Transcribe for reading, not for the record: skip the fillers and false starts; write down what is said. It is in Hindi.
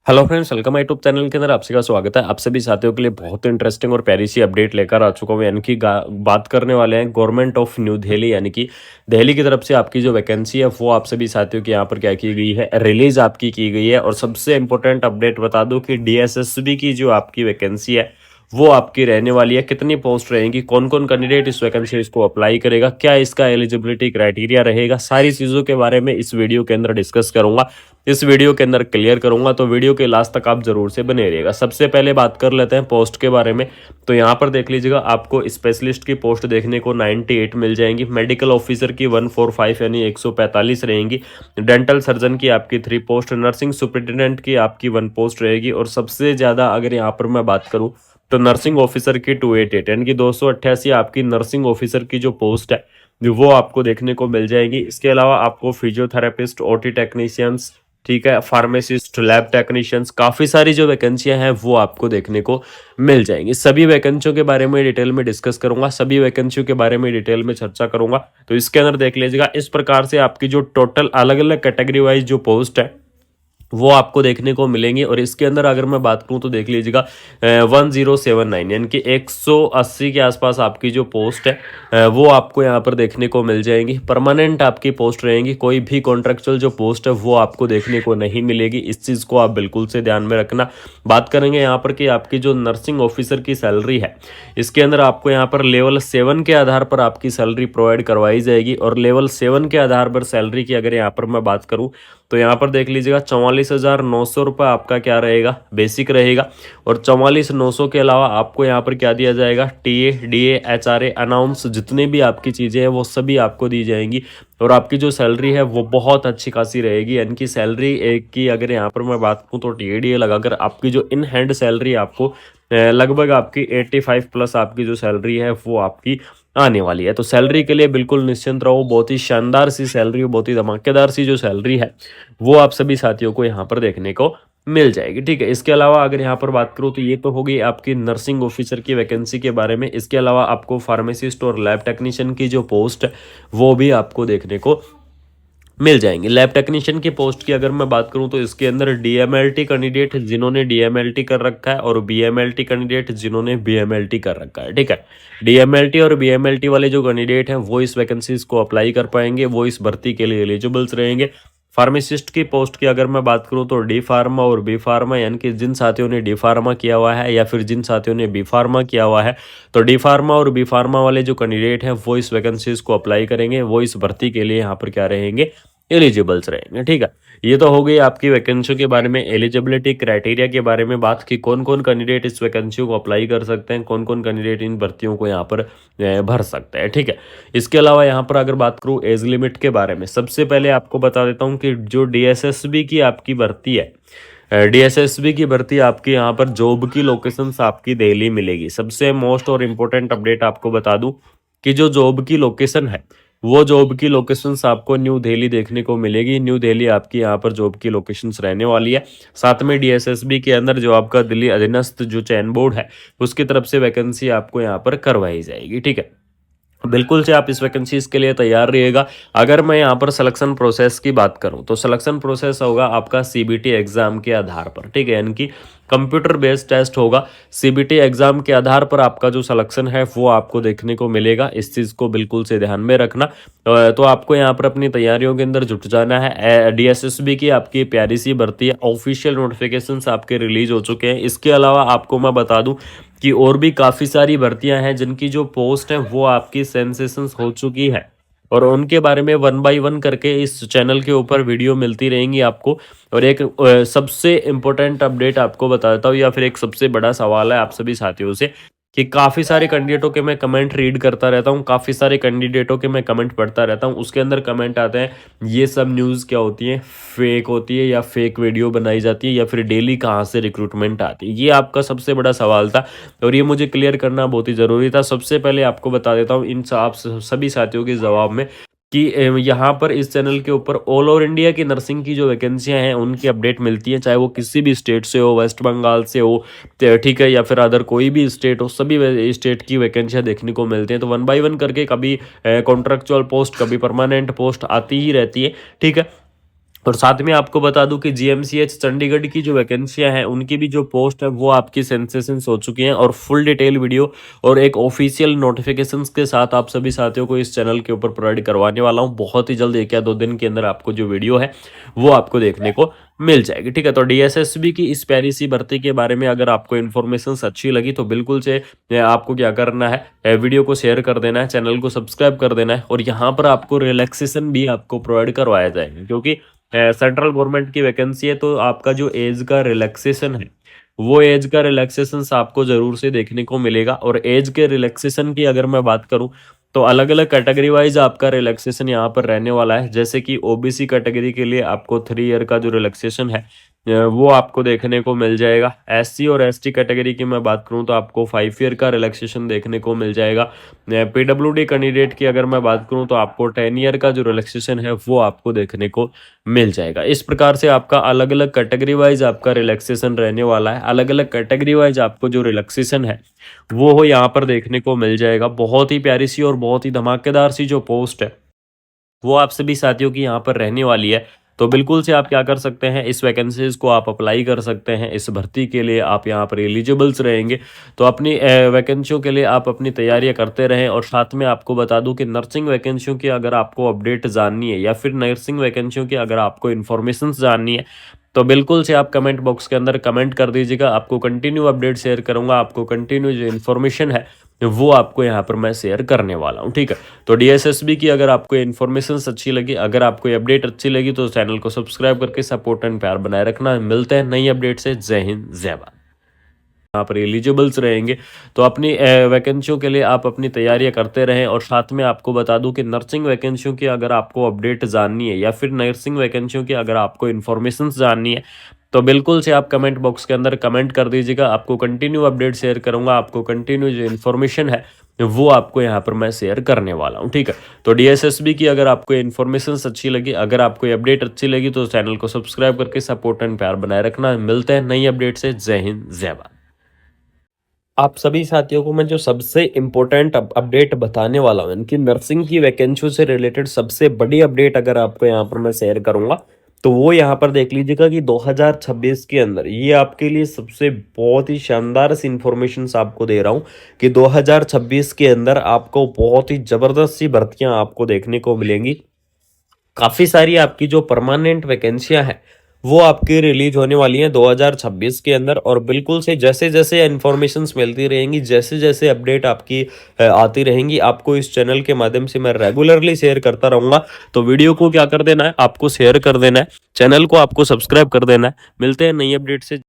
Hello friends, welcome my YouTube channel के अंदर आपसे का स्वागत है। आप सभी साथियों के लिए बहुत इंटरेस्टिंग और प्यारी सी अपडेट लेकर आ चुका हूँ। यानी कि बात करने वाले हैं गवर्नमेंट ऑफ न्यू दिल्ली, यानी कि दिल्ली की तरफ से आपकी जो वैकेंसी है वो आप सभी साथियों की यहाँ पर क्या की गई है, रिलीज आपकी की गई है। और सबसे इंपॉर्टेंट अपडेट बता दूं कि डीएसएसबी की जो आपकी वैकेंसी है वो आपकी रहने वाली है। कितनी पोस्ट रहेंगी, कौन कौन कैंडिडेट इस वैकेंसी इसको अप्लाई करेगा, क्या इसका एलिजिबिलिटी क्राइटेरिया रहेगा, सारी चीज़ों के बारे में इस वीडियो के अंदर डिस्कस करूंगा, इस वीडियो के अंदर क्लियर करूंगा। तो वीडियो के लास्ट तक आप जरूर से बने रहिएगा। सबसे पहले बात कर लेते हैं पोस्ट के बारे में। तो यहाँ पर देख लीजिएगा, आपको स्पेशलिस्ट की पोस्ट देखने को 98 मिल जाएंगी, मेडिकल ऑफिसर की 145 यानी 145 रहेंगी, डेंटल सर्जन की आपकी 3 पोस्ट, नर्सिंग सुपरिटेंडेंट की आपकी 1 पोस्ट रहेगी, और सबसे ज़्यादा अगर यहाँ पर मैं बात करूँ तो नर्सिंग ऑफिसर की 288 यानी कि 288 आपकी नर्सिंग ऑफिसर की जो पोस्ट है वो आपको देखने को मिल जाएगी। इसके अलावा आपको फिजियोथेरेपिस्ट, ओटी टेक्नीशियंस, ठीक है, फार्मासिस्ट, लैब टेक्नीशियंस, काफ़ी सारी जो वैकेंसियां हैं वो आपको देखने को मिल जाएंगी। सभी वैकेंसियों के बारे में डिटेल में डिस्कस करूंगा, सभी वैकेंसियों के बारे में डिटेल में चर्चा करूंगा। तो इसके अंदर देख लीजिएगा, इस प्रकार से आपकी जो टोटल अलग अलग कैटेगरी वाइज जो पोस्ट है वो आपको देखने को मिलेंगी। और इसके अंदर अगर मैं बात करूं तो देख लीजिएगा 1079 यानी कि 180 के आसपास आपकी जो पोस्ट है वो आपको यहाँ पर देखने को मिल जाएंगी। परमानेंट आपकी पोस्ट रहेंगी, कोई भी कॉन्ट्रेक्चुअल जो पोस्ट है वो आपको देखने को नहीं मिलेगी। इस चीज़ को आप बिल्कुल से ध्यान में रखना। बात करेंगे यहाँ पर कि आपकी जो नर्सिंग ऑफिसर की सैलरी है, इसके अंदर आपको यहाँ पर लेवल 7 के आधार पर आपकी सैलरी प्रोवाइड करवाई जाएगी। और लेवल 7 के आधार पर सैलरी की अगर यहाँ पर मैं बात करूँ तो यहाँ पर देख लीजिएगा 44,900 रुपये आपका क्या रहेगा, बेसिक रहेगा। और 44,900 के अलावा आपको यहाँ पर क्या दिया जाएगा, टीए, डीए, एचआरए, अनाउंस, जितनी भी आपकी चीज़ें हैं वो सभी आपको दी जाएंगी। और आपकी जो सैलरी है वो बहुत अच्छी खासी रहेगी। यानी कि सैलरी एक की अगर यहाँ पर मैं बात करूँ तो टीए डीए लगाकर आपकी जो इन हैंड सैलरी आपको लगभग आपकी 85 प्लस आपकी जो सैलरी है वो आपकी आने वाली है। तो सैलरी के लिए बिल्कुल निश्चिंत रहो, बहुत ही शानदार सी सैलरी, बहुत ही धमाकेदार सी जो सैलरी है वो आप सभी साथियों को यहाँ पर देखने को मिल जाएगी। ठीक है, इसके अलावा अगर यहाँ पर बात करूँ तो ये तो होगी आपकी नर्सिंग ऑफिसर की वैकेंसी के बारे में। इसके अलावा आपको फार्मासिस्ट और लैब टेक्नीशियन की जो पोस्ट है वो भी आपको देखने को मिल जाएंगे। लैब टेक्नीशियन की पोस्ट की अगर मैं बात करूं तो इसके अंदर डीएमएलटी कैंडिडेट जिन्होंने डीएमएलटी कर रखा है और बीएमएलटी कैंडिडेट जिन्होंने बीएमएलटी कर रखा है। ठीक है, डीएमएलटी और बीएमएलटी वाले जो कैंडिडेट हैं वो इस वैकेंसीज को अप्लाई कर पाएंगे, वो इस भर्ती के लिए एलिजिबल्स रहेंगे। फार्मासिस्ट की पोस्ट की अगर मैं बात करूं तो डी फार्मा और बी फार्मा, यानी कि जिन साथियों ने डी फार्मा किया हुआ है या फिर जिन साथियों ने बी फार्मा किया हुआ है, तो डी फार्मा और बी फार्मा वाले जो कैंडिडेट हैं वो इस वैकेंसीज को अप्लाई करेंगे, वो इस भर्ती के लिए यहाँ पर क्या रहेंगे, एलिजिबल्स रहेंगे। ठीक है, ये तो हो गई आपकी वैकेंसियों के बारे में, एलिजिबिलिटी क्राइटेरिया के बारे में बात की, कौन कौन कैंडिडेट इस वैकेंसियों को अप्लाई कर सकते हैं, कौन कौन कैंडिडेट इन भर्तियों को यहाँ पर भर सकते हैं। ठीक है, इसके अलावा यहाँ पर अगर बात करूँ एज लिमिट के बारे में, सबसे पहले आपको बता देता हूँ कि जो डीएसएसबी की आपकी भर्ती है, डीएसएसबी की भर्ती आपकी यहाँ पर जॉब की लोकेशंस आपकी दिल्ली मिलेगी। सबसे मोस्ट और इम्पोर्टेंट अपडेट आपको बता दूं कि जो जॉब की लोकेशन है वो जॉब की लोकेशंस आपको न्यू दिल्ली देखने को मिलेगी। न्यू दिल्ली आपकी यहाँ पर जॉब की लोकेशंस रहने वाली है। साथ में डीएसएसबी के अंदर जो आपका दिल्ली अधीनस्थ जो चयन बोर्ड है उसकी तरफ से वैकेंसी आपको यहाँ पर करवाई जाएगी। ठीक है, बिल्कुल से आप इस वैकेंसीज के लिए तैयार रहिएगा। अगर मैं यहाँ पर सिलेक्शन प्रोसेस की बात करूँ तो सिलेक्शन प्रोसेस होगा आपका सीबीटी एग्जाम के आधार पर। ठीक है, यानी कि कंप्यूटर बेस्ड टेस्ट होगा। सीबीटी एग्जाम के आधार पर आपका जो सिलेक्शन है वो आपको देखने को मिलेगा। इस चीज़ को बिल्कुल से ध्यान में रखना। तो आपको यहाँ पर अपनी तैयारियों के अंदर जुट जाना है। डीएसएसबी की आपकी प्यारी सी भर्ती है, ऑफिशियल नोटिफिकेशंस आपके रिलीज हो चुके हैं। इसके अलावा आपको मैं बता दूं कि और भी काफ़ी सारी भर्तियां हैं जिनकी जो पोस्ट है वो आपकी सेंसेशंस हो चुकी है, और उनके बारे में 1 बाय 1 करके इस चैनल के ऊपर वीडियो मिलती रहेंगी आपको। और एक सबसे इम्पोर्टेंट अपडेट आपको बता देता हूँ, या फिर एक सबसे बड़ा सवाल है आप सभी साथियों से कि काफ़ी सारे कैंडिडेटों के मैं कमेंट रीड करता रहता हूँ, काफ़ी सारे कैंडिडेटों के मैं कमेंट पढ़ता रहता हूँ। उसके अंदर कमेंट आते हैं ये सब न्यूज़ क्या होती है, फेक होती है या फेक वीडियो बनाई जाती है, या फिर डेली कहाँ से रिक्रूटमेंट आती है। ये आपका सबसे बड़ा सवाल था और ये मुझे क्लियर करना बहुत ही ज़रूरी था। सबसे पहले आपको बता देता हूँ इन आप सभी साथियों के जवाब में कि यहाँ पर इस चैनल के ऊपर ऑल ओवर इंडिया की नर्सिंग की जो वैकेंसियाँ हैं उनकी अपडेट मिलती है, चाहे वो किसी भी स्टेट से हो, वेस्ट बंगाल से हो, ठीक है, या फिर अदर कोई भी स्टेट हो, सभी स्टेट की वैकेंसियाँ देखने को मिलती हैं। तो 1 बाय 1 करके कभी कॉन्ट्रेक्चुअल पोस्ट, कभी परमानेंट पोस्ट आती ही रहती है। ठीक है, और साथ में आपको बता दूं कि जीएमसीएच चंडीगढ़ की जो वैकेंसियां हैं उनकी भी जो पोस्ट है वो आपकी सेंसेशंस हो चुकी हैं और फुल डिटेल वीडियो और एक ऑफिशियल नोटिफिकेशंस के साथ आप सभी साथियों को इस चैनल के ऊपर प्रोवाइड करवाने वाला हूं। बहुत ही जल्द 1 या 2 दिन के अंदर आपको जो वीडियो है वो आपको देखने को मिल जाएगी। ठीक है, तो डीएसएसबी की इस प्यारी सी भर्ती के बारे में अगर आपको इन्फॉर्मेशन अच्छी लगी तो बिल्कुल से आपको क्या करना है, वीडियो को शेयर कर देना है, चैनल को सब्सक्राइब कर देना है और यहाँ पर आपको रिलैक्सेशन भी आपको प्रोवाइड करवाया जाएगा, क्योंकि सेंट्रल गवर्नमेंट की वैकेंसी है तो आपका जो एज का रिलैक्सेशन है वो एज का रिलैक्सेशन आपको जरूर से देखने को मिलेगा। और एज के रिलैक्सेशन की अगर मैं बात करूं तो अलग अलग कैटेगरी वाइज आपका रिलैक्सेशन यहाँ पर रहने वाला है। जैसे कि ओबीसी कैटेगरी के लिए आपको 3 ईयर का जो रिलैक्सेशन है वो आपको देखने को मिल जाएगा। एससी और एसटी कैटेगरी की मैं बात करूं तो आपको 5 ईयर का रिलैक्सेशन देखने को मिल जाएगा। पीडब्ल्यूडी कैंडिडेट की अगर मैं बात करूं तो आपको 10 ईयर का जो रिलैक्सेशन है वो आपको देखने को मिल जाएगा। इस प्रकार से आपका अलग अलग कैटेगरी वाइज आपका रिलैक्सेशन रहने वाला है। अलग अलग कैटेगरी वाइज आपको जो रिलैक्सेशन है वो हो यहाँ पर देखने को मिल जाएगा। बहुत ही प्यारी सी और बहुत ही धमाकेदार सी जो पोस्ट है वो आप सभी साथियों की यहाँ पर रहने वाली है। तो बिल्कुल से आप क्या कर सकते हैं, इस वैकेंसीज को आप अप्लाई कर सकते हैं। इस भर्ती के लिए आप यहाँ पर एलिजिबल्स रहेंगे। तो अपनी वैकेंसियों के लिए आप अपनी तैयारियां करते रहें। और साथ में आपको बता दूं कि नर्सिंग वैकेंसियों की अगर आपको अपडेट जाननी है या फिर नर्सिंग वैकेंसियों की अगर आपको इन्फॉर्मेशन जाननी है तो बिल्कुल से आप कमेंट बॉक्स के अंदर कमेंट कर दीजिएगा। आपको कंटिन्यू अपडेट शेयर करूंगा, आपको कंटिन्यू जो इन्फॉर्मेशन है वो आपको यहाँ पर मैं शेयर करने वाला हूँ। ठीक है, तो डीएसएसबी की अगर आपको इन्फॉर्मेशन अच्छी लगी, अगर आपको अपडेट अच्छी लगी तो चैनल को सब्सक्राइब करके सपोर्ट एंड प्यार बनाए रखना। मिलते हैं नई अपडेट से। जय हिंद, जय भारत। यहाँ पर एलिजिबल्स रहेंगे तो अपनी वैकेंसियों के लिए आप अपनी तैयारियां करते रहें। और साथ में आपको बता दूं कि नर्सिंग वैकेंसियों की अगर आपको अपडेट जाननी है या फिर नर्सिंग वैकेंसियों की अगर आपको इन्फॉर्मेशन जाननी है तो बिल्कुल से आप कमेंट बॉक्स के अंदर कमेंट कर दीजिएगा। आपको कंटिन्यू अपडेट शेयर करूंगा, आपको कंटिन्यू जो इन्फॉर्मेशन है वो आपको यहाँ पर मैं शेयर करने वाला हूँ। ठीक है, तो डीएसएसबी की अगर आपको इन्फॉर्मेशन अच्छी लगी, अगर आपको अपडेट अच्छी लगी तो चैनल को सब्सक्राइब करके सपोर्ट एंड प्यार बनाए रखना। मिलते हैं नई अपडेट से। जय हिंद, जय भारत। आप सभी साथियों को मैं जो सबसे इम्पोर्टेंट अपडेट बताने वाला हूँ, इनकी नर्सिंग की वैकेंसियों से रिलेटेड सबसे बड़ी अपडेट अगर आपको यहाँ पर मैं शेयर करूंगा तो वो यहाँ पर देख लीजिएगा कि 2026 के अंदर ये आपके लिए सबसे बहुत ही शानदार सी इंफॉर्मेशन आपको दे रहा हूँ कि 2026 के अंदर आपको बहुत ही जबरदस्त सी भर्तियां आपको देखने को मिलेंगी। काफी सारी आपकी जो परमानेंट वैकेंसियां हैं वो आपकी रिलीज होने वाली हैं 2026 के अंदर। और बिल्कुल से जैसे जैसे इन्फॉर्मेशंस मिलती रहेंगी, जैसे जैसे अपडेट आपकी आती रहेंगी, आपको इस चैनल के माध्यम से मैं रेगुलरली शेयर करता रहूंगा। तो वीडियो को क्या कर देना है, आपको शेयर कर देना है, चैनल को आपको सब्सक्राइब कर देना है। मिलते हैं नई अपडेट से।